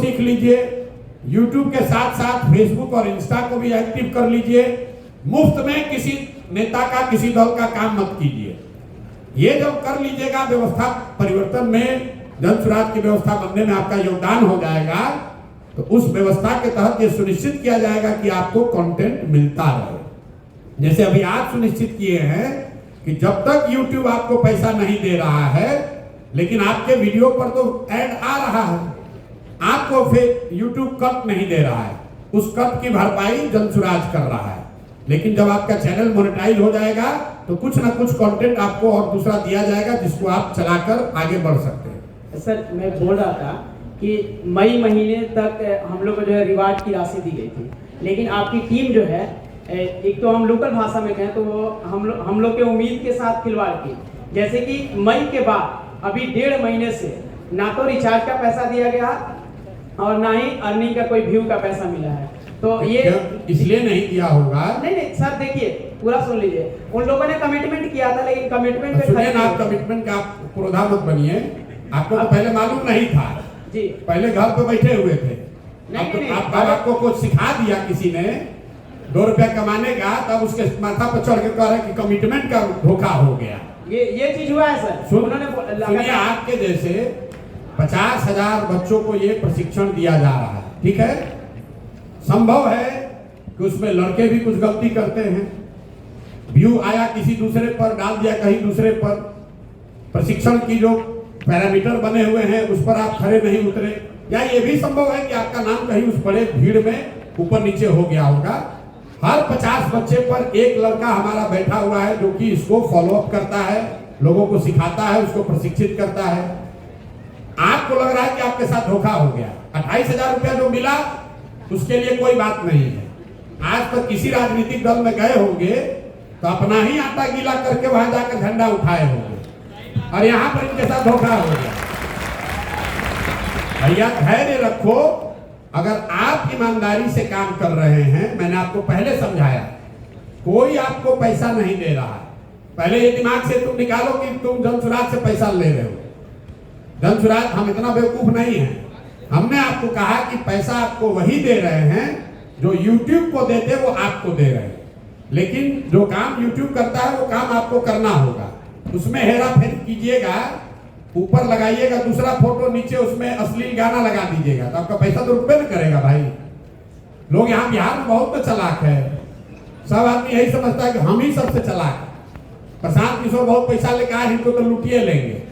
सीख लीजिए, YouTube के साथ साथ Facebook और इंस्टा को भी एक्टिव कर लीजिए। मुफ्त में किसी नेता का, किसी दल का काम मत कीजिए। ये जब कर लीजिएगा, व्यवस्था परिवर्तन में, जन सुराज की व्यवस्था बनने में आपका योगदान हो जाएगा, तो उस व्यवस्था के तहत ये सुनिश्चित किया जाएगा कि आपको कंटेंट मिलता रहे। जैसे अभी आप सुनिश्चित किए हैं कि जब तक YouTube आपको पैसा नहीं दे रहा है, लेकिन आपके वीडियो पर तो ऐड आ रहा है, आपको फिर YouTube कट नहीं दे रहा है, उस कट की भरपाई जन सुराज कर रहा है। लेकिन जब आपका चैनल मोनेटाइज हो जाएगा तो कुछ ना कुछ कंटेंट आपको और दूसरा दिया जाएगा, जिसको आप चलाकर आगे बढ़ सकते हैं। सर, मैं बोल रहा था कि मई महीने तक हम लोग को जो है रिवार्ड की राशि दी गई थी, लेकिन आपकी टीम जो है, एक तो हम लोकल भाषा में कहें तो वो हम लोग के उम्मीद के साथ खिलवाड़ की। जैसे कि मई के बाद अभी 1.5 महीने से ना तो रिचार्ज का पैसा दिया गया और ना ही अर्निंग का कोई व्यू का पैसा मिला है। तो ये इसलिए नहीं दिया होगा। नहीं सर, देखिए पूरा सुन लीजिए। उन लोगों ने कमिटमेंट किया था, लेकिन कमिटमेंट पे सुनिए ना, आप कमिटमेंट का क्रोधा मत बनिए। आपको तो पहले मालूम नहीं था जी, पहले घर पे बैठे हुए थे। आपको कुछ सिखा दिया किसी ने 2 रुपया कमाने का, तब उसके माथा पर चढ़ के कह रहे कि कमिटमेंट का धोखा हो गया। ये चीज हुआ है सर। सुनिए, आपके जैसे 50,000 बच्चों को ये प्रशिक्षण दिया जा रहा है, ठीक है। संभव है कि उसमें लड़के भी कुछ गलती करते हैं, व्यू आया किसी दूसरे पर, डाल दिया कहीं दूसरे पर, प्रशिक्षण की जो पैरामीटर बने हुए हैं उस पर आप खड़े नहीं उतरे, या ये भी संभव है कि आपका नाम कहीं उस बड़े भीड़ में ऊपर नीचे हो गया होगा। हर 50 बच्चे पर एक लड़का हमारा बैठा हुआ है जो कि इसको फॉलोअप करता है, लोगों को सिखाता है, उसको प्रशिक्षित करता है। आपको लग रहा है कि आपके साथ धोखा हो गया। 28,000 रुपया जो मिला उसके लिए कोई बात नहीं है। आज तक किसी राजनीतिक दल में गए होंगे तो अपना ही आटा गीला करके वहां जाकर झंडा उठाए होंगे, और यहाँ पर इनके साथ धोखा हो गया। भैया धैर्य रखो। अगर आप ईमानदारी से काम कर रहे हैं, मैंने आपको पहले समझाया, कोई आपको पैसा नहीं दे रहा है। पहले ये दिमाग से तुम निकालो कि तुम जन सुराज से पैसा ले रहे हो। जन सुराज, हम इतना बेवकूफ नहीं है। हमने आपको कहा कि पैसा आपको वही दे रहे हैं जो YouTube को देते वो आपको दे रहे हैं, लेकिन जो काम YouTube करता है वो काम आपको करना होगा। उसमें हेरा फेरी कीजिएगा, ऊपर लगाइएगा दूसरा फोटो, नीचे उसमें अश्लील गाना लगा दीजिएगा, तो आपका पैसा तो रुपये न करेगा भाई। लोग यहाँ बिहार में बहुत चालाक है। सब आदमी यही समझता है कि हम ही सबसे चालाक। प्रशांत किशोर बहुत पैसा लेकर आए, इनको तो लूटिए लेंगे।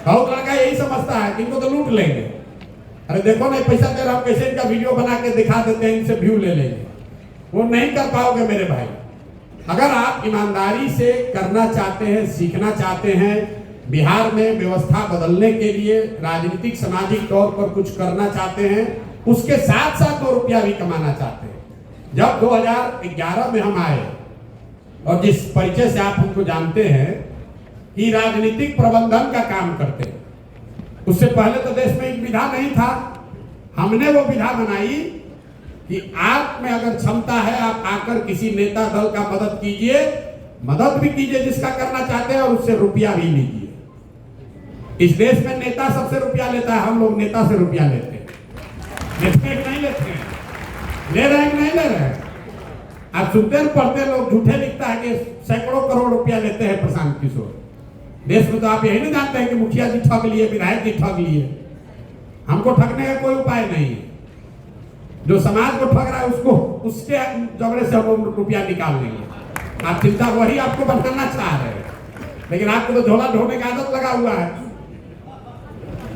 बहुत लड़का यही समझता है कि इनको तो लूट लेंगे। अरे देखो ना, पैसा दे रहा हूं, कैसे इनका वीडियो बना के दिखा देते हैं, इनसे व्यू ले लेंगे। वो नहीं कर पाओगे मेरे भाई। अगर आप ईमानदारी से करना चाहते हैं, सीखना चाहते हैं, बिहार में व्यवस्था बदलने के लिए राजनीतिक सामाजिक तौर पर कुछ करना चाहते हैं, उसके साथ साथ 2 रुपया भी कमाना चाहते हैं। जब 2011 में हम आए, और जिस परिचय से आप हमको जानते हैं कि राजनीतिक प्रबंधन का काम करते हैं, उससे पहले तो देश में एक विधा नहीं था। हमने वो विधा बनाई कि आप में अगर क्षमता है, आप आकर किसी नेता दल का मदद कीजिए, मदद भी कीजिए जिसका करना चाहते हैं, और उससे रुपया भी लीजिए। इस देश में नेता सबसे रुपया लेता है, हम लोग नेता से रुपया लेते हैं। लेते हैं नहीं लेते हैं? ले रहे हैं नहीं ले रहे हैं? आप सुनते हैं, पढ़ते लोग झूठे लिखता है कि सैकड़ों करोड़ रुपया लेते हैं प्रशांत किशोर। देश में तो आप यही नहीं जानते हैं कि मुखिया जी ठग लिए, विधायक जी ठग लिए। हमको ठगने का कोई उपाय नहीं है। जो समाज को ठग रहा है उसको, उसके झगड़े से हम रुपया निकाल लेंगे। आप चिंता वही आपको बनाना चाह रहे हैं, लेकिन आपको तो झोला ढोने का आदत लगा हुआ है।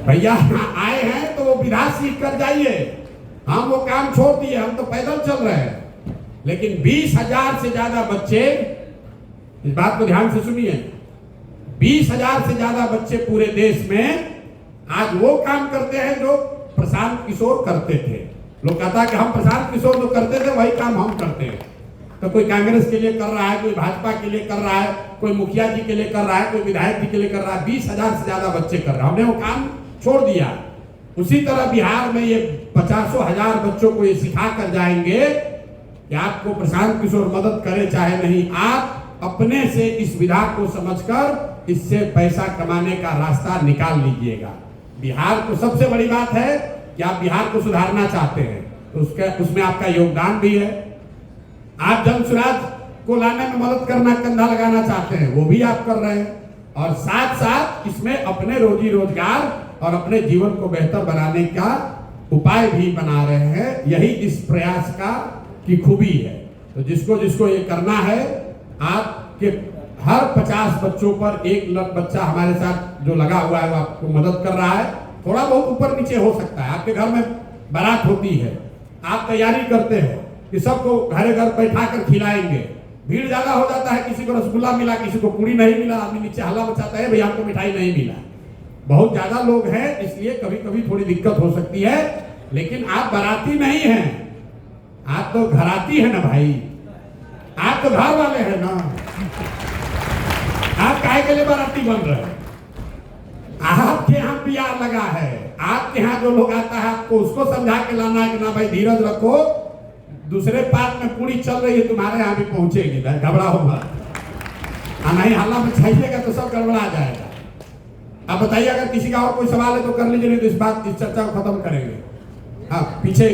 भैया आए हैं तो वो विधा सीख कर जाइए। हम वो काम छोड़ दिए, हम तो पैदल चल रहे हैं। लेकिन 20,000 से ज्यादा बच्चे, इस बात को ध्यान से सुनिए, 20,000 से ज्यादा बच्चे पूरे देश में आज वो काम करते हैं जो प्रशांत किशोर करते थे। लोग कहता है कि हम प्रशांत किशोर जो करते थे वही काम हम करते हैं। तो कोई कांग्रेस के लिए कर रहा है, कोई भाजपा के लिए कर रहा है, कोई मुखिया जी के लिए कर रहा है, कोई विधायक जी के लिए कर रहा है। 20,000 से ज्यादा बच्चे कर रहे हैं, हमने वो काम छोड़ दिया। उसी तरह बिहार में ये 50,000 बच्चों को ये सिखा कर जाएंगे कि आपको प्रशांत किशोर मदद करे चाहे नहीं, आप अपने से इस विधा को समझकर इससे पैसा कमाने का रास्ता निकाल लीजिएगा। बिहार को सबसे बड़ी बात है कि आप बिहार को सुधारना चाहते हैं, तो उसमें आपका योगदान भी है। आप जन स्वराज को लाने में मदद करना, कंधा लगाना चाहते हैं, वो भी आप कर रहे हैं, और साथ साथ इसमें अपने रोजी रोजगार और अपने जीवन को बेहतर बनाने का उपाय भी बना रहे हैं। यही इस प्रयास की खूबी है। तो जिसको ये करना है, आपके हर 50 बच्चों पर एक बच्चा हमारे साथ जो लगा हुआ है वो आपको मदद कर रहा है। थोड़ा बहुत ऊपर नीचे हो सकता है, आपके घर में बारात होती है, आप तैयारी करते हो कि सबको घरे घर बैठा कर खिलाएंगे, भीड़ ज्यादा हो जाता है, किसी को रसगुल्ला मिला, किसी को पूरी नहीं मिला, आदमी नीचे हल्ला मचाता है, भैया आपको मिठाई नहीं मिला। बहुत ज्यादा लोग हैं, इसलिए कभी कभी थोड़ी दिक्कत हो सकती है, लेकिन आप बाराती नहीं हैं, आप तो घराती है ना भाई, आप तो घर वाले हैं ना। आप काहे के लिए बाराती बन रहे हैं? आपके यहाँ प्यार लगा है, आपके यहाँ जो लोग आता है आपको उसको समझा के लाना है कि ना भाई धीरज रखो, दूसरे पार्ट में पूरी चल रही है, तुम्हारे यहाँ भी पहुंचेगी, घबराओ मत। नहीं हल्ला में छाइएगा तो सब गड़बड़ा जाएगा। आप बताइए, अगर किसी का और कोई सवाल है तो कर लीजिए, नहीं तो इस चर्चा को खत्म करेंगे। हाँ, पीछे।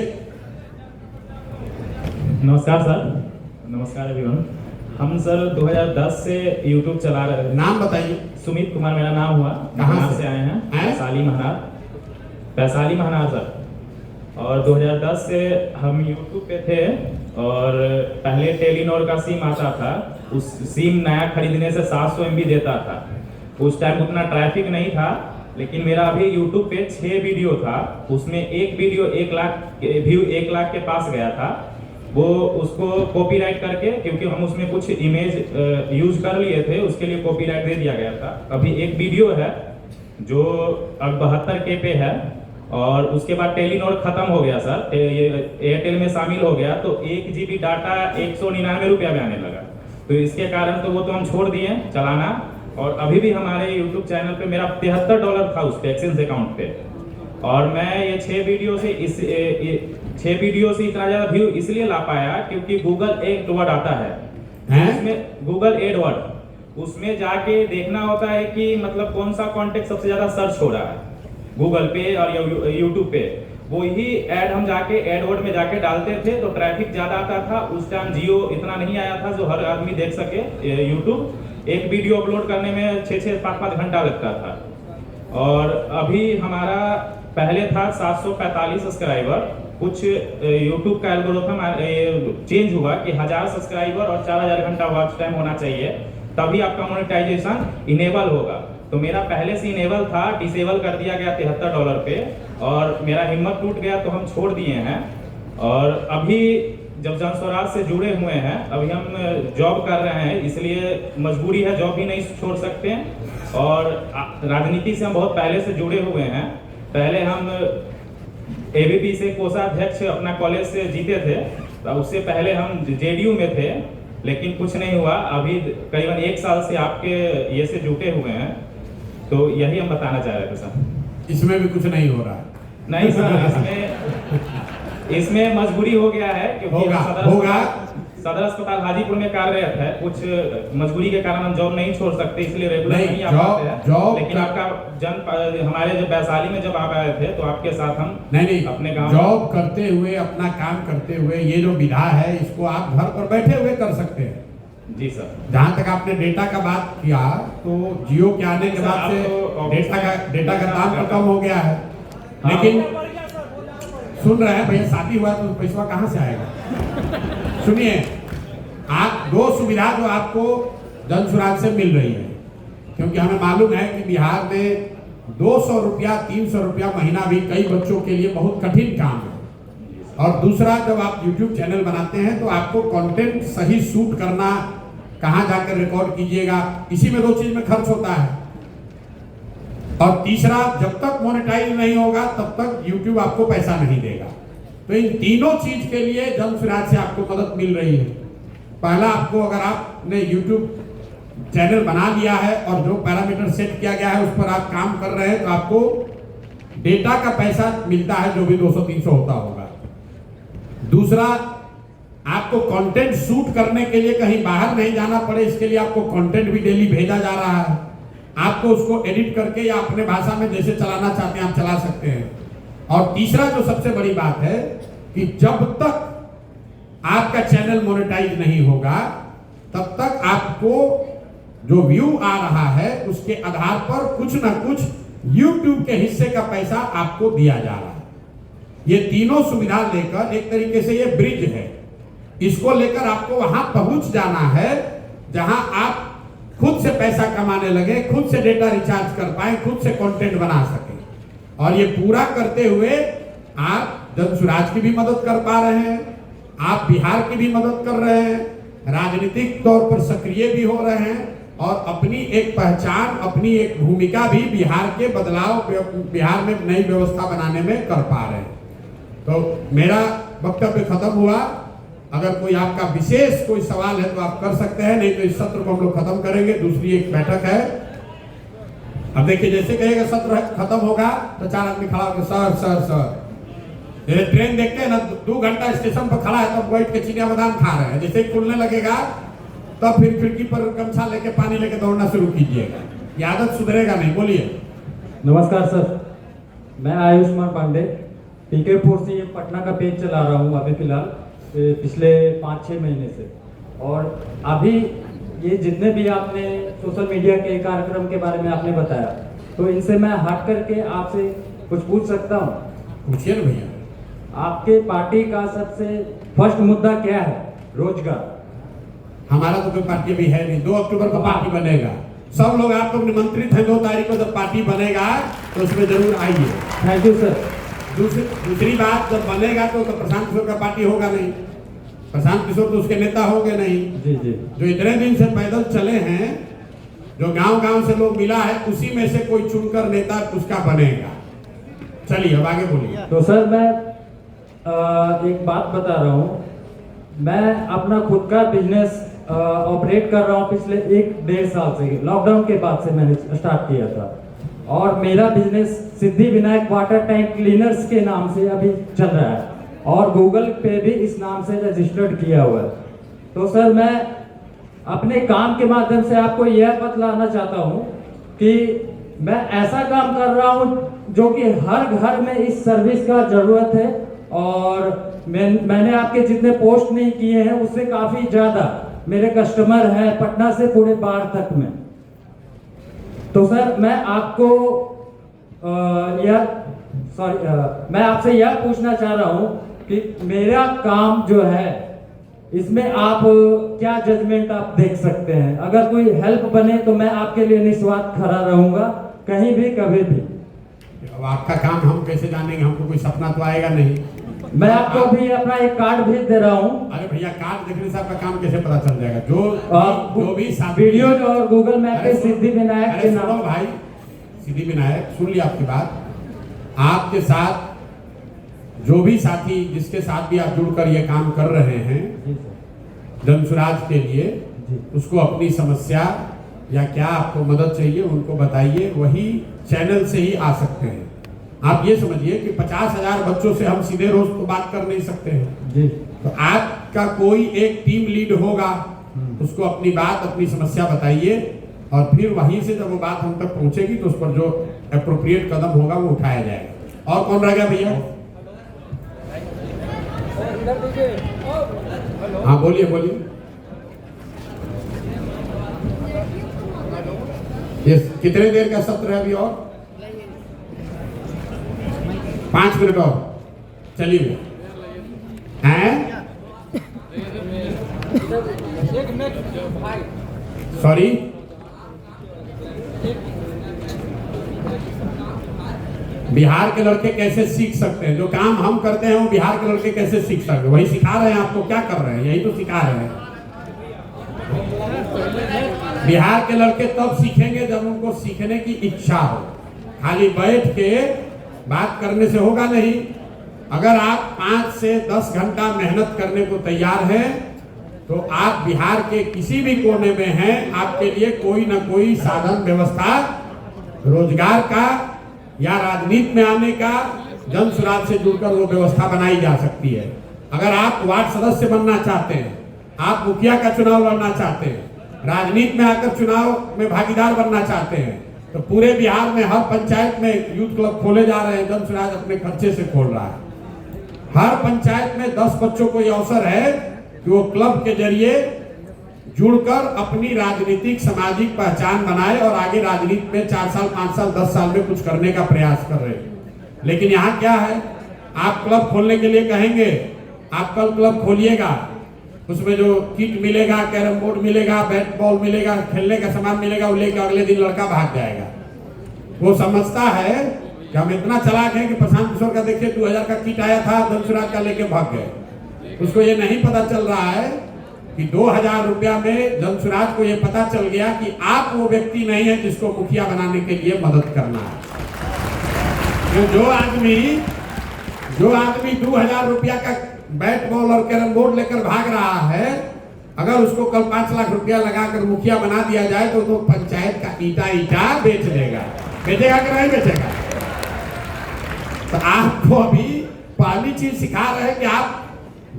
नमस्कार सर। नमस्कार एवरीवन। हम सर 2010 से YouTube चला रहे हैं। नाम बताइए। सुमित कुमार मेरा नाम हुआ। कहाँ से आए हैं? वैशाली महाराज सर। और 2010 से हम YouTube पे थे, और पहले टेलीनॉर का सिम आता था, उस सिम नया खरीदने से 700 MB देता था। उस टाइम उतना ट्रैफिक नहीं था, लेकिन मेरा अभी YouTube पे 6 वीडियो था, उसमें एक वीडियो 1 लाख व्यू 1 लाख के पास गया था। वो उसको कॉपीराइट करके, क्योंकि हम उसमें कुछ इमेज यूज कर लिए थे, उसके लिए कॉपीराइट दे दिया गया था। अभी एक वीडियो है जो अब 72K पे है, और उसके बाद टेलीनॉर खत्म हो गया सर, ये एयरटेल में शामिल हो गया, तो 1 GB डाटा 199 रुपया में आने लगा। तो इसके कारण तो वो तो हम छोड़ दिए चलाना। और अभी भी हमारे YouTube चैनल पे मेरा $73 था उस पे एक्सेंस अकाउंट पे, और मैं ये 6 वीडियो से 6 वीडियो से इतना ज्यादा व्यू इसलिए ला पाया क्योंकि गूगल एडवर्ड आता है, उसमें गूगल एडवर्ड, उसमें जाके देखना होता है कि मतलब कौन सा कॉन्टेक्ट सबसे ज्यादा सर्च हो रहा है गूगल पे और यूट्यूब पे। वो ही ऐड हम जाके एडवर्ड में जाके डालते थे, तो ट्रैफिक ज्यादा आता था। उस टाइम जियो इतना नहीं आया था जो हर आदमी देख सके यूट्यूब। एक वीडियो अपलोड करने में 6-6, 5-5 घंटा लगता था। और अभी हमारा पहले था 745 सब्सक्राइबर। कुछ यूट्यूब का एल्गोरिथम चेंज हुआ कि 1000 सब्सक्राइबर और 4000 घंटा वॉच टाइम होना चाहिए, तभी आपका मोनेटाइजेशन इनेबल होगा। तो मेरा पहले से इनेबल था, डिसेबल कर दिया गया $73 पे, और मेरा हिम्मत टूट गया तो हम छोड़ दिए हैं। और अभी जब जन स्वराज से जुड़े हुए हैं, अभी हम जॉब कर रहे हैं, इसलिए मजबूरी है, जॉब भी नहीं छोड़ सकते हैं। और राजनीति से हम बहुत पहले से जुड़े हुए हैं। पहले हम ABP से कोषाध्यक्ष अपना कॉलेज से जीते थे, तो उससे पहले हम JDU में थे, लेकिन कुछ नहीं हुआ। अभी करीबन 1 साल से आपके ये से जुटे हुए हैं, तो यही हम बताना चाह रहे थे सर। इसमें भी कुछ नहीं हो रहा है? नहीं सर, इसमें मजबूरी हो गया है, क्योंकि सदर अस्पताल हाजीपुर में कार्यरत है। कुछ मजबूरी के कारण हम जॉब नहीं छोड़ सकते, इसलिए रेगुलर नहीं आ पाते हैं। लेकिन आपका हमारे जब वैशाली में जब आप आए थे, तो आपके साथ हम नहीं अपने गांव जॉब करते हुए, अपना काम करते हुए, ये जो विधा है इसको आप घर पर बैठे हुए कर सकते हैं। जी सर। जहाँ तक आपने डेटा का बात किया, तो जियो के आने के बाद से डेटा का दाम तो कम हो गया है, लेकिन सुन रहे हैं भैया, शादी हुआ तो पैसा कहाँ से आएगा? सुनिए, आप 2 सुविधा जो आपको जन स्वराज से मिल रही है, क्योंकि हमें मालूम है कि बिहार में 200 रुपया 300 रुपया महीना भी कई बच्चों के लिए बहुत कठिन काम है। और दूसरा, जब आप YouTube चैनल बनाते हैं तो आपको कंटेंट सही शूट करना, कहाँ जाकर रिकॉर्ड कीजिएगा, इसी में 2 चीज में खर्च होता है। और तीसरा, जब तक मोनेटाइज नहीं होगा तब तक YouTube आपको पैसा नहीं देगा। तो इन तीनों चीज के लिए जन स्वराज से आपको मदद मिल रही है। पहला, आपको अगर आपने YouTube चैनल बना लिया है और जो पैरामीटर सेट किया गया है उस पर आप काम कर रहे हैं, तो आपको डेटा का पैसा मिलता है, जो भी 200-300 होता होगा। दूसरा, आपको कंटेंट शूट करने के लिए कहीं बाहर नहीं जाना पड़े, इसके लिए आपको कंटेंट भी डेली भेजा जा रहा है। आपको उसको एडिट करके या अपने भाषा में जैसे चलाना चाहते हैं आप चला सकते हैं। और तीसरा जो सबसे बड़ी बात है कि जब तक आपका चैनल मोनेटाइज नहीं होगा तब तक आपको जो व्यू आ रहा है उसके आधार पर कुछ ना कुछ YouTube के हिस्से का पैसा आपको दिया जा रहा है। ये तीनों सुविधा लेकर एक तरीके से ये ब्रिज है, इसको लेकर आपको वहां पहुंच जाना है जहां आप खुद से पैसा कमाने लगे, खुद से डेटा रिचार्ज कर पाए, खुद से कंटेंट बना सके। और ये पूरा करते हुए आप जनसुराज की भी मदद कर पा रहे हैं, आप बिहार की भी मदद कर रहे हैं, राजनीतिक तौर पर सक्रिय भी हो रहे हैं और अपनी एक पहचान, अपनी एक भूमिका भी बिहार के बदलाव, बिहार में नई व्यवस्था बनाने में कर पा रहे हैं। तो मेरा वक्तव्य खत्म हुआ। अगर कोई आपका विशेष कोई सवाल है तो आप कर सकते हैं, नहीं तो इस सत्र को हम लोग खत्म करेंगे। दूसरी एक बैठक है। अब देखिए, जैसे कहेगा सत्र खत्म होगा तो 4 आदमी खड़ा होकर सर सर सर, जैसे ट्रेन देखते हैं ना 2 घंटा स्टेशन पर खड़ा है तब बैठ के चिड़िया बादाम खा रहे हैं, जैसे खुलने लगेगा तब फिर खिड़की पर गमछा लेके पानी लेके दौड़ना शुरू कीजिएगा। ये आदत सुधरेगा नहीं। बोलिए। नमस्कार सर, मैं आयुष्मान पांडे पीकेपुर से पटना का पेज चला रहा हूँ अभी फिलहाल पिछले 5-6 महीने से। और अभी ये जितने भी आपने सोशल मीडिया के कार्यक्रम के बारे में आपने बताया, तो इनसे मैं हट करके आपसे कुछ पूछ सकता हूँ? पूछिए ना भैया। आपके पार्टी का सबसे फर्स्ट मुद्दा क्या है? रोजगार। हमारा तो कोई पार्टी भी है नहीं। 2 अक्टूबर को पार्टी बनेगा। सब लोग आप लोग निमंत्रित हैं। 2 तारीख को जब पार्टी बनेगा तो उसमें जरूर आइए। Thank you sir. दूसरी बात, जब बनेगा तो प्रशांत किशोर का पार्टी होगा नहीं। प्रशांत किशोर तो उसके नेता होंगे नहीं। जी जी। जो इतने दिन से पैदल चले हैं, जो गांव-गांव से लोग मिला है, उसी में से कोई चुनकर नेता उसका बनेगा। चलिए अब आगे बोलिए। तो सर मैं एक बात बता रहा हूँ। मैं अपना खुद का बिजनेस ऑपरेट कर रहा हूँ पिछले 1-1.5 साल से। लॉकडाउन के बाद से मैंने स्टार्ट किया था और मेरा business Siddhi Vinayak water tank cleaners के नाम से अभी चल रहा है और गूगल पे भी इस नाम से रजिस्टर्ड किया हुआ है। तो सर मैं अपने काम के माध्यम से आपको यह बतलाना चाहता हूँ कि मैं ऐसा काम कर रहा हूँ जो कि हर घर में इस सर्विस का जरूरत है। और मैंने आपके जितने पोस्ट नहीं किए हैं उससे काफी ज्यादा मेरे कस्टमर हैं पटना से पूरे बाढ़ तक में। तो सर मैं आपको मैं आपसे यह पूछना चाह रहा हूं कि मेरा काम जो है इसमें आप क्या जजमेंट आप देख सकते हैं? अगर कोई हेल्प बने तो मैं आपके लिए निस्वार्थ खड़ा रहूंगा, कहीं भी कभी भी। अब आपका काम हम कैसे जानेंगे? हमको कोई सपना तो आएगा नहीं। मैं आपको भी अपना एक कार्ड भेज दे रहा हूँ। अरे भैया, कार्ड देखने से आपका काम कैसे पता चल जाएगा? जो भी वीडियो और गूगल मैप पे सिद्धि विनायक के नाम। भाई, सिद्धि विनायक सुन लिया आपकी बात। आपके साथ जो भी साथी, जिसके साथ भी आप जुड़कर ये काम कर रहे हैं जनसुराज के लिए, उसको अपनी समस्या या क्या आपको मदद चाहिए उनको बताइए। वही चैनल से ही आ सकते हैं। आप ये समझिए कि 50,000 बच्चों से हम सीधे रोज तो बात कर नहीं सकते हैं जी। तो आपका कोई एक टीम लीड होगा, उसको अपनी बात, अपनी समस्या बताइए और फिर वहीं से जब वो बात हम तक पहुंचेगी तो उस पर जो एप्रोप्रिएट कदम होगा वो उठाया जाएगा। और कौन रह गया भैया? हाँ बोलिए बोलिए। ये कितने देर का सत्र है अभी? और 5 मिनट और चलिए। हैं? सॉरी, बिहार के लड़के कैसे सीख सकते हैं? जो काम हम करते हैं वो बिहार के लड़के कैसे सीख सकते हैं? वही सिखा रहे हैं आपको। क्या कर रहे हैं? यही तो सिखा रहे हैं। बिहार के लड़के तब सीखेंगे जब उनको सीखने की इच्छा हो। खाली बैठ के बात करने से होगा नहीं। अगर आप 5 से 10 घंटा मेहनत करने को तैयार हैं तो आप बिहार के किसी भी कोने में हैं, आपके लिए कोई ना कोई साधन, व्यवस्था, रोजगार का या राजनीति में आने का, जनसुराज से जुड़कर वो व्यवस्था बनाई जा सकती है। अगर आप वार्ड सदस्य बनना चाहते हैं, आप मुखिया का चुनाव लड़ना चाहते हैं, राजनीति में आकर चुनाव में भागीदार बनना चाहते हैं, तो पूरे बिहार में हर पंचायत में यूथ क्लब खोले जा रहे हैं, जन स्वराज अपने खर्चे से खोल रहा है। हर पंचायत में 10 बच्चों को यह अवसर है कि वो क्लब के जरिए जुड़कर अपनी राजनीतिक सामाजिक पहचान बनाए और आगे राजनीति में 4 साल 5 साल 10 साल में कुछ करने का प्रयास कर रहे हैं। लेकिन यहाँ क्या है, आप क्लब खोलने के लिए कहेंगे, आप कल क्लब खोलिएगा, उसमें जो किट मिलेगा, कैरम बोर्ड मिलेगा, बैट बॉल मिलेगा, खेलने का सामान मिलेगा, वो लेकर अगले दिन लड़का भाग जाएगा। वो समझता है कि हम इतना चलाक हैं कि प्रशांत किशोर का देखिए 2000 का किट आया था, जन स्वराज का लेके भाग गए। उसको ये नहीं पता चल रहा है कि 2000 रुपया में जन स्वराज को ये पता चल गया कि आप वो व्यक्ति नहीं है जिसको मुखिया बनाने के लिए मदद करना है। जो आदमी 2000 रुपया का बैट बॉल और कैरम बोर्ड लेकर भाग रहा है, अगर उसको कल 5 लाख रुपया लगाकर मुखिया बना दिया जाए तो पंचायत का ईटा बेच देगा। बेचेगा कि नहीं बेचेगा? तो आपको अभी पहली चीज सिखा रहे हैं कि आप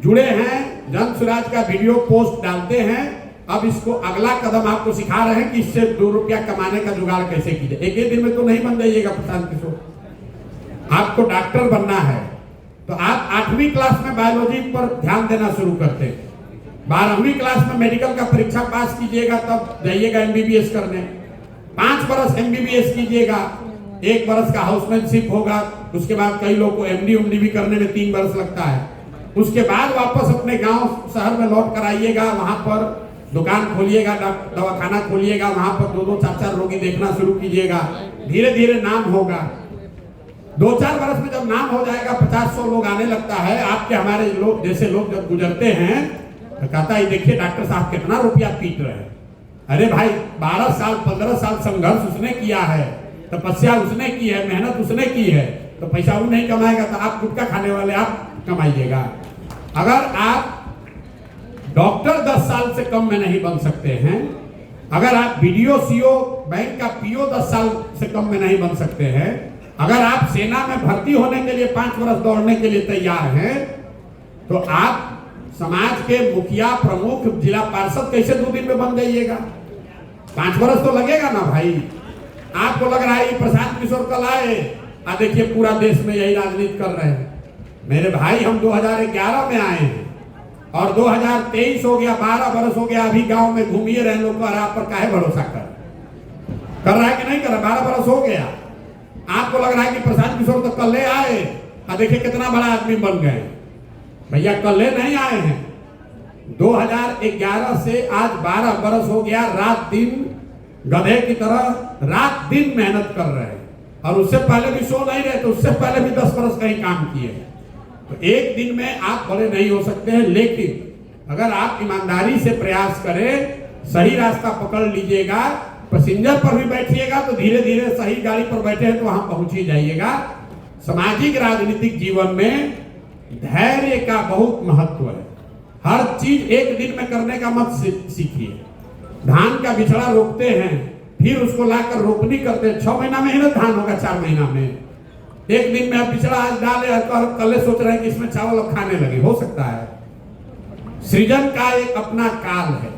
जुड़े हैं, जन स्वराज का वीडियो पोस्ट डालते हैं। अब इसको अगला कदम आपको सिखा रहे हैं कि इससे 2 रुपया कमाने का जुगाड़ कैसे कीजिए। एक ही दिन में तो नहीं बन जाइएगा प्रशांत किशोर, आपको डॉक्टर बनना है तो आप 8वीं क्लास में बायोलॉजी पर ध्यान देना शुरू करते हैं। 12वीं क्लास में मेडिकल का परीक्षा पास कीजिएगा तब जाइएगा MBBS करने। 5 बरस MBBS कीजिएगा, 1 बरस का हाउसमैनशिप होगा, उसके बाद कई लोग को MD भी करने में 3 बरस लगता है। उसके बाद वापस अपने गांव शहर में लौट कर आइएगा, वहां पर दुकान खोलिएगा, दवाखाना खोलिएगा, वहां पर 2-2 4-4 रोगी देखना शुरू कीजिएगा। धीरे धीरे नाम होगा। 2-4 बरस में जब नाम हो जाएगा, 50-100 लोग आने लगता है, आपके हमारे लोग जैसे लोग जब गुजरते हैं तो कहता है देखिए डॉक्टर साहब कितना रुपया पीट रहे हैं। अरे भाई 12 साल 15 साल संघर्ष उसने किया है, तपस्या उसने की है, मेहनत उसने की है, तो पैसा वो नहीं कमाएगा तो आप गुटखा खाने वाले आप कमाइएगा। अगर आप डॉक्टर 10 साल से कम में नहीं बन सकते हैं, अगर आप BDO CO बैंक का PO 10 साल से कम में नहीं बन सकते हैं, अगर आप सेना में भर्ती होने के लिए 5 वर्ष दौड़ने के लिए तैयार हैं, तो आप समाज के मुखिया प्रमुख जिला पार्षद कैसे 2 दिन में बन जाइएगा? 5 वर्ष तो लगेगा ना भाई। आपको लग रहा है प्रशांत किशोर कल आए, देखिए पूरा देश में यही राजनीति कर रहे हैं। मेरे भाई हम 2011 में आए हैं और 2023 हो गया, 12 वर्ष हो गया, अभी गांव में घूमिए रहे लोग और आप पर काहे भरोसा कर रहा है कि नहीं कर रहा? 12 वर्ष हो गया। आपको लग रहा है कि प्रशांत किशोर तो कल आए, देखिए कितना बड़ा आदमी बन गए। भैया कल नहीं आए हैं, 2011 से आज 12 वर्ष हो गया, रात दिन गधे की तरह रात दिन मेहनत कर रहे हैं। और उससे पहले भी सो नहीं रहे, तो उससे पहले भी 10 वर्ष कहीं काम किए। तो एक दिन में आप बड़े नहीं हो सकते हैं, लेकिन अगर आप ईमानदारी से प्रयास करें, सही रास्ता पकड़ लीजिएगा, पैसेंजर पर भी बैठिएगा तो धीरे धीरे सही गाड़ी पर बैठे हैं तो वहां पहुंच ही जाइएगा। सामाजिक राजनीतिक जीवन में धैर्य का बहुत महत्व है। हर चीज एक दिन में करने का मत सीखिए। धान का बिछड़ा रोपते हैं, फिर उसको लाकर रोपनी करते हैं, 6 महीना में ही ना धान होगा, 4 महीना में। एक दिन में आप बिछड़ा आज डाले और कल सोच रहे हैं कि इसमें चावल अब खाने लगे, हो सकता है। सृजन का एक अपना काल है।